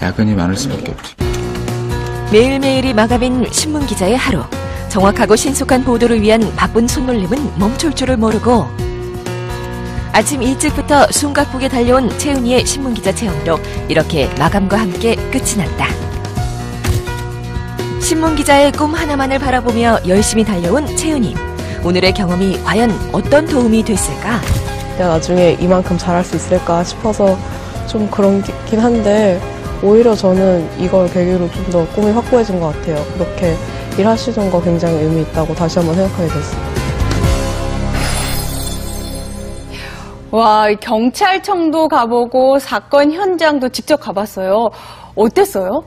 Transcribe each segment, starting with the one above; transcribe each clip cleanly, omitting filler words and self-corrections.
야근이 많을 수밖에 없죠. 매일매일이 마감인 신문기자의 하루. 정확하고 신속한 보도를 위한 바쁜 손놀림은 멈출 줄을 모르고 아침 일찍부터 숨가쁘게 달려온 채은이의 신문기자 체험도 이렇게 마감과 함께 끝이 났다. 신문기자의 꿈 하나만을 바라보며 열심히 달려온 채은이. 오늘의 경험이 과연 어떤 도움이 됐을까? 내가 나중에 이만큼 잘할 수 있을까 싶어서 좀 그런긴 한데 오히려 저는 이걸 계기로 좀 더 꿈이 확고해진 것 같아요. 그렇게 일하시는 거 굉장히 의미 있다고 다시 한번 생각하게 됐어요. 와, 경찰청도 가보고 사건 현장도 직접 가봤어요. 어땠어요?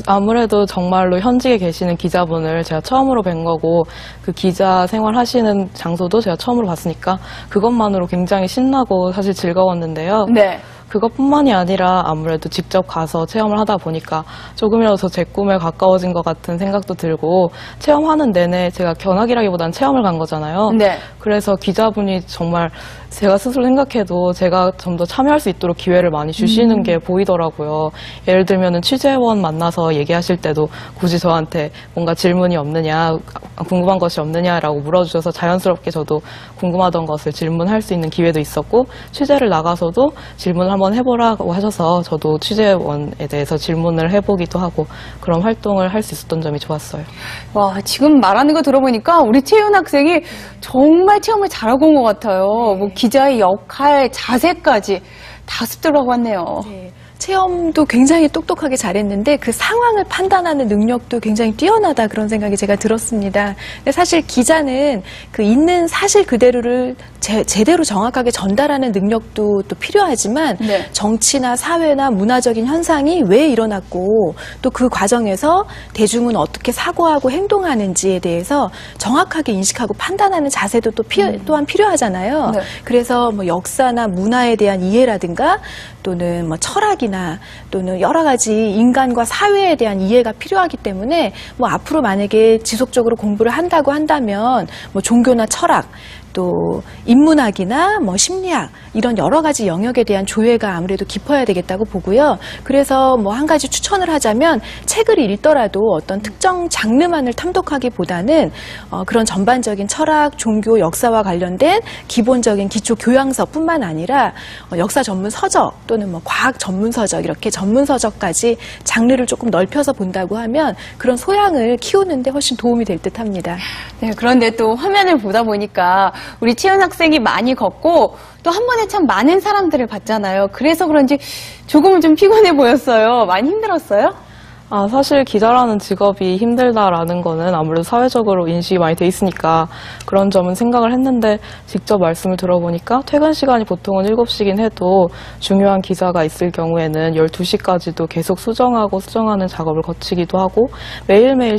아무래도 정말로 현직에 계시는 기자분을 제가 처음으로 뵌 거고 그 기자 생활 하시는 장소도 제가 처음으로 봤으니까 그것만으로 굉장히 신나고 사실 즐거웠는데요. 네. 그것뿐만이 아니라 아무래도 직접 가서 체험을 하다 보니까 조금이라도 더 제 꿈에 가까워진 것 같은 생각도 들고 체험하는 내내 제가 견학이라기보다는 체험을 간 거잖아요. 네. 그래서 기자분이 정말 제가 스스로 생각해도 제가 좀 더 참여할 수 있도록 기회를 많이 주시는 게 보이더라고요. 예를 들면 취재원 만나서 얘기하실 때도 굳이 저한테 뭔가 질문이 없느냐, 궁금한 것이 없느냐라고 물어주셔서 자연스럽게 저도 궁금하던 것을 질문할 수 있는 기회도 있었고 취재를 나가서도 질문을 한번 해보라고 하셔서 저도 취재원에 대해서 질문을 해보기도 하고 그런 활동을 할 수 있었던 점이 좋았어요. 와, 지금 말하는 거 들어보니까 우리 채윤 학생이 정말 체험을 잘하고 온 것 같아요. 뭐 기자의 역할, 자세까지 다 습득하고 왔네요. 네. 체험도 굉장히 똑똑하게 잘했는데 그 상황을 판단하는 능력도 굉장히 뛰어나다 그런 생각이 제가 들었습니다. 근데 사실 기자는 그 있는 사실 그대로를 제대로 정확하게 전달하는 능력도 또 필요하지만 네. 정치나 사회나 문화적인 현상이 왜 일어났고 또 그 과정에서 대중은 어떻게 사고하고 행동하는지에 대해서 정확하게 인식하고 판단하는 자세도 또 또한 필요하잖아요. 네. 그래서 뭐 역사나 문화에 대한 이해라든가 또는 뭐 철학이나 또는 여러 가지 인간과 사회에 대한 이해가 필요하기 때문에 뭐 앞으로 만약에 지속적으로 공부를 한다고 한다면 뭐 종교나 철학 또 인문학이나 뭐 심리학 이런 여러 가지 영역에 대한 조예가 아무래도 깊어야 되겠다고 보고요. 그래서 뭐 한 가지 추천을 하자면 책을 읽더라도 어떤 특정 장르만을 탐독하기보다는 그런 전반적인 철학, 종교, 역사와 관련된 기본적인 기초 교양서뿐만 아니라 역사 전문 서적 또는 뭐 과학 전문 서적 이렇게 전문 서적까지 장르를 조금 넓혀서 본다고 하면 그런 소양을 키우는데 훨씬 도움이 될 듯합니다. 네, 그런데 또 화면을 보다 보니까 우리 채윤 학생이 많이 걷고 또 한 번에 참 많은 사람들을 봤잖아요. 그래서 그런지 조금은 좀 피곤해 보였어요. 많이 힘들었어요? 사실 기자라는 직업이 힘들다라는 거는 아무래도 사회적으로 인식이 많이 돼 있으니까 그런 점은 생각을 했는데 직접 말씀을 들어보니까 퇴근 시간이 보통은 7시긴 해도 중요한 기사가 있을 경우에는 12시까지도 계속 수정하는 작업을 거치기도 하고 매일매일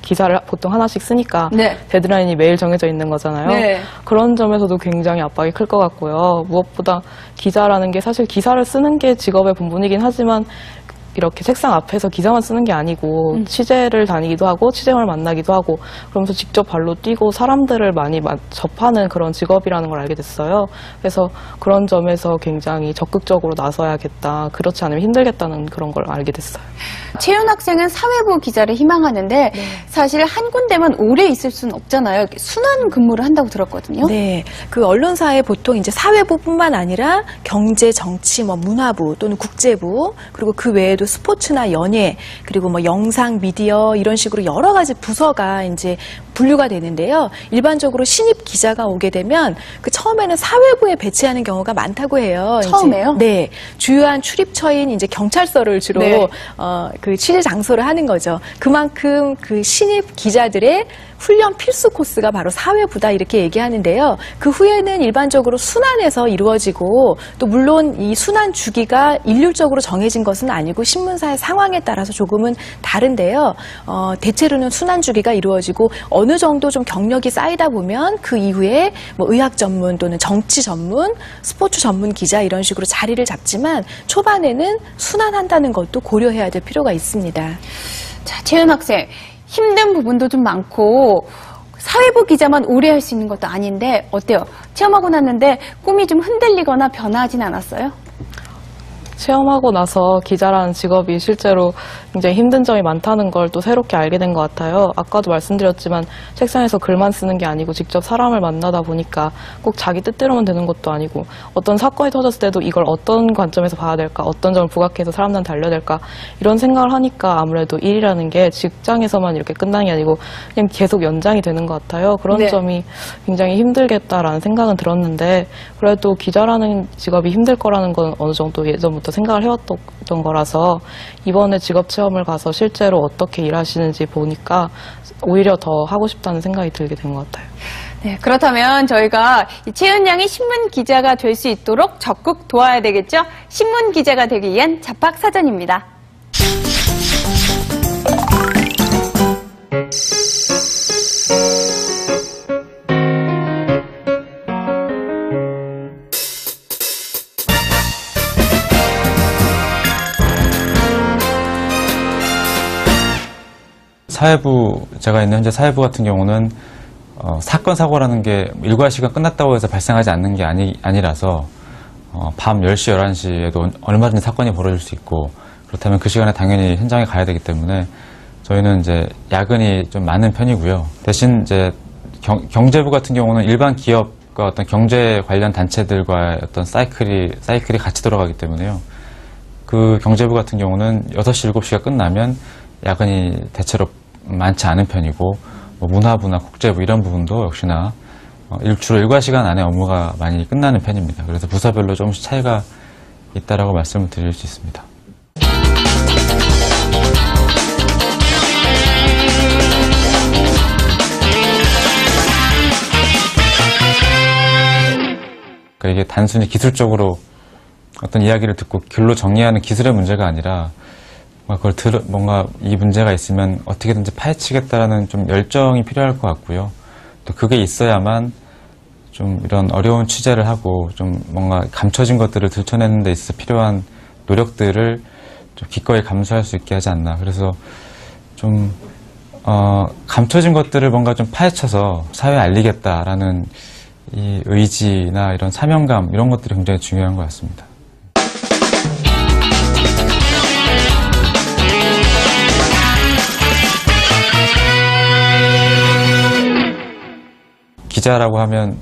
기사를 보통 하나씩 쓰니까 네. 데드라인이 매일 정해져 있는 거잖아요. 네. 그런 점에서도 굉장히 압박이 클 것 같고요. 무엇보다 기자라는 게 사실 기사를 쓰는 게 직업의 본분이긴 하지만 이렇게 책상 앞에서 기사만 쓰는 게 아니고 취재를 다니기도 하고 취재원을 만나기도 하고 그러면서 직접 발로 뛰고 사람들을 많이 접하는 그런 직업이라는 걸 알게 됐어요. 그래서 그런 점에서 굉장히 적극적으로 나서야겠다. 그렇지 않으면 힘들겠다는 그런 걸 알게 됐어요. 채윤 학생은 사회부 기자를 희망하는데 사실 한 군데만 오래 있을 수는 없잖아요. 순환 근무를 한다고 들었거든요. 네, 그 언론사에 보통 이제 사회부뿐만 아니라 경제, 정치, 뭐 문화부 또는 국제부 그리고 그 외에도 스포츠나 연예 그리고 뭐 영상, 미디어 이런 식으로 여러 가지 부서가 이제 분류가 되는데요. 일반적으로 신입 기자가 오게 되면 그 처음에는 사회부에 배치하는 경우가 많다고 해요. 처음에요? 네, 주요한 출입처인 이제 경찰서를 주로 네. 그 취재 장소를 하는 거죠. 그만큼 그 신입 기자들의 훈련 필수 코스가 바로 사회부다 이렇게 얘기하는데요. 그 후에는 일반적으로 순환해서 이루어지고 또 물론 이 순환 주기가 일률적으로 정해진 것은 아니고 신문사의 상황에 따라서 조금은 다른데요. 대체로는 순환 주기가 이루어지고 어느 정도 좀 경력이 쌓이다 보면 그 이후에 뭐 의학 전문 또는 정치 전문, 스포츠 전문 기자 이런 식으로 자리를 잡지만 초반에는 순환한다는 것도 고려해야 될 필요가 있습니다. 자, 채윤 학생. 힘든 부분도 좀 많고 사회부 기자만 오래 할 수 있는 것도 아닌데 어때요? 체험하고 났는데 꿈이 좀 흔들리거나 변화하진 않았어요? 체험하고 나서 기자라는 직업이 실제로 굉장히 힘든 점이 많다는 걸 또 새롭게 알게 된 것 같아요. 아까도 말씀드렸지만 책상에서 글만 쓰는 게 아니고 직접 사람을 만나다 보니까 꼭 자기 뜻대로만 되는 것도 아니고 어떤 사건이 터졌을 때도 이걸 어떤 관점에서 봐야 될까, 어떤 점을 부각해서 사람들한테 알려야 될까 이런 생각을 하니까 아무래도 일이라는 게 직장에서만 이렇게 끝나는 게 아니고 그냥 계속 연장이 되는 것 같아요. 그런 네. 점이 굉장히 힘들겠다라는 생각은 들었는데 그래도 기자라는 직업이 힘들 거라는 건 어느 정도 예전부터 생각을 해왔던 거라서 이번에 직업 체험을 가서 실제로 어떻게 일하시는지 보니까 오히려 더 하고 싶다는 생각이 들게 된 것 같아요. 네, 그렇다면 저희가 이 채은 양이 신문 기자가 될 수 있도록 적극 도와야 되겠죠? 신문 기자가 되기 위한 잡학사전입니다. 사회부, 제가 있는 현재 사회부 같은 경우는 사건, 사고라는 게 일과 시간 끝났다고 해서 발생하지 않는 게 아니라서 밤 10시, 11시에도 얼마든지 사건이 벌어질 수 있고 그렇다면 그 시간에 당연히 현장에 가야 되기 때문에 저희는 이제 야근이 좀 많은 편이고요. 대신 이제 경제부 같은 경우는 일반 기업과 어떤 경제 관련 단체들과의 어떤 사이클이 같이 돌아가기 때문에요. 그 경제부 같은 경우는 6시, 7시가 끝나면 야근이 대체로 많지 않은 편이고 뭐 문화부나 국제부 이런 부분도 역시나 주로 일과 시간 안에 업무가 많이 끝나는 편입니다. 그래서 부서별로 조금씩 차이가 있다라고 말씀을 드릴 수 있습니다. 그러니까 이게 단순히 기술적으로 어떤 이야기를 듣고 글로 정리하는 기술의 문제가 아니라 뭔가 이 문제가 있으면 어떻게든지 파헤치겠다라는 좀 열정이 필요할 것 같고요. 또 그게 있어야만 좀 이런 어려운 취재를 하고 좀 뭔가 감춰진 것들을 들춰내는 데 있어 필요한 노력들을 좀 기꺼이 감수할 수 있게 하지 않나. 그래서 좀 감춰진 것들을 뭔가 좀 파헤쳐서 사회에 알리겠다라는 이 의지나 이런 사명감 이런 것들이 굉장히 중요한 것 같습니다. 기자라고 하면